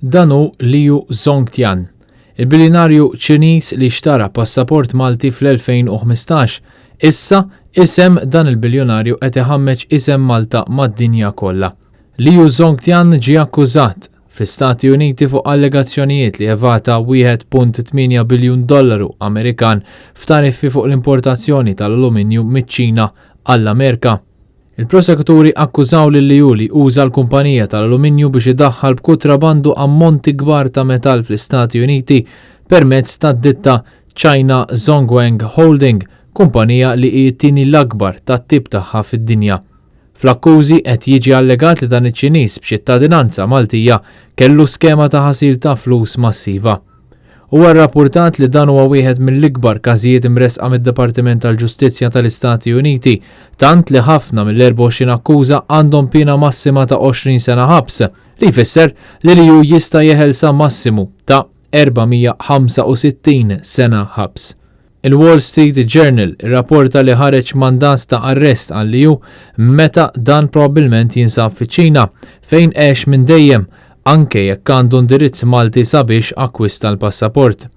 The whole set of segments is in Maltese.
Dan hu Liu Zhongtian, il-biljonarju Ċiniż li xtara passaport Malti fl-2015. Issa isem dan il-biljonarju qed iħammeġ isem Malta mad-dinja kollha. Liu Zhongtian ġie akkużat fl-Istati Uniti fuq allegazzjonijiet li evata $1.8 biljun Amerikan f'tariffi fuq l-importazzjoni tal-alluminju miċ-Ċina għall-Amerika. Il-prosekuturi akkużaw lil Liu li uża l-kumpanija tal-alluminju biex idaħħal b'kutrabandu ammonti kbar ta' metall fl-Istati Uniti permezz tad-ditta China Zhongwang Holding, kumpanija li hi t-tieni l-akbar tat-tip tagħha fid-dinja. Fl-akkużi qed jiġi allegat li dan iċ-Ċiniż b'ċittadinanza Maltija kellu skema ta' ħasil ta' flus massiva. Huwa rrappurtat li dan huwa wieħed mill-ikbar każijiet imresqa mid-Dipartiment tal-Ġustizzja tal-Istati Uniti, tant li ħafna mill-24 akkuża għandhom pina massima ta' 20 sena ħabs, li jfisser li Liu jista' jeħelsa massimu ta' 465 sena ħabs. Il-Wall Street Journal irrapporta li ħareġ mandat ta' arrest għal Liu meta dan probabbilment jinsab fiċ-Ċina fejn għex minn dejjem anke jekk għandu indirizz Malti sabiex akkwista l-passaport.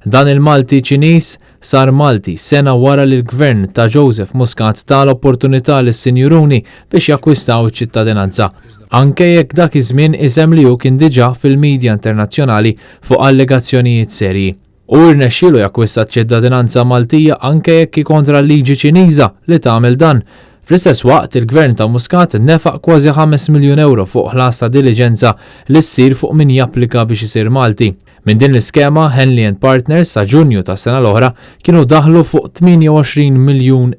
Dan il-Malti Ċiniż sar Malti sena wara li l-gvern ta' Joseph Muscat tal-opportunità lis-sinjuruni biex jakkwistaw iċ-ċittadinanza, anke jekk dak iż-żmien isem Liu kien diġà fil-midja internazzjonali fuq allegazzjonijiet serji. U rnexxielu jakkwista ċ-ċittadinanza Maltija anke jekk kontra l-liġi Ċiniża li tagħmel dan. Fl-istess waqt il-gvern ta' Muscat nefaq kważi €5 miljun fuq ħlas ta' diligenza li ssir fuq min japplika biex isir Malti. Minn din l-iskema Henley & Partners sa' Ġunju ta' sena l-oħra kienu daħlu fuq €28 miljun.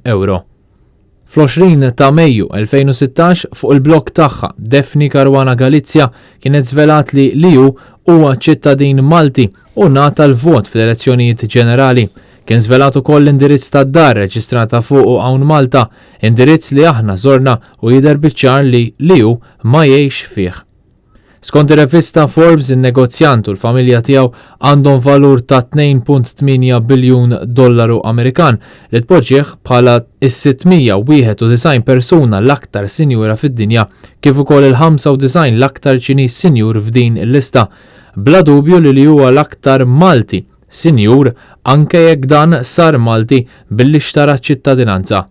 Fl-20 ta' Mejju 2016 fuq il-blog tagħha Daphne Caruana Galizia kienet żvelat li Liu huwa ċittadin Malti u ngħata l-vot fl-elezzjonijiet ġenerali. Kien żvelat ukoll l-indirizz tad-dar reġistrata fuq hawn Malta, indirizz li aħna żorna u jidher biċ-ċar li Liu ma jgħix fih. Skont ir-rivista Forbes, in-negozjant u l-familja tiegħu għandhom valur ta' $2.8 biljun Amerikan li tpoġġih bħala is-691 persuna l-aktar sinjura fid-dinja kif ukoll il-95 l-aktar Ċiniż sinjur f'din il-lista. Bla dubju li huwa l-aktar Malti sinjur anke jekk dan sar Malti billi xtara ċittadinanza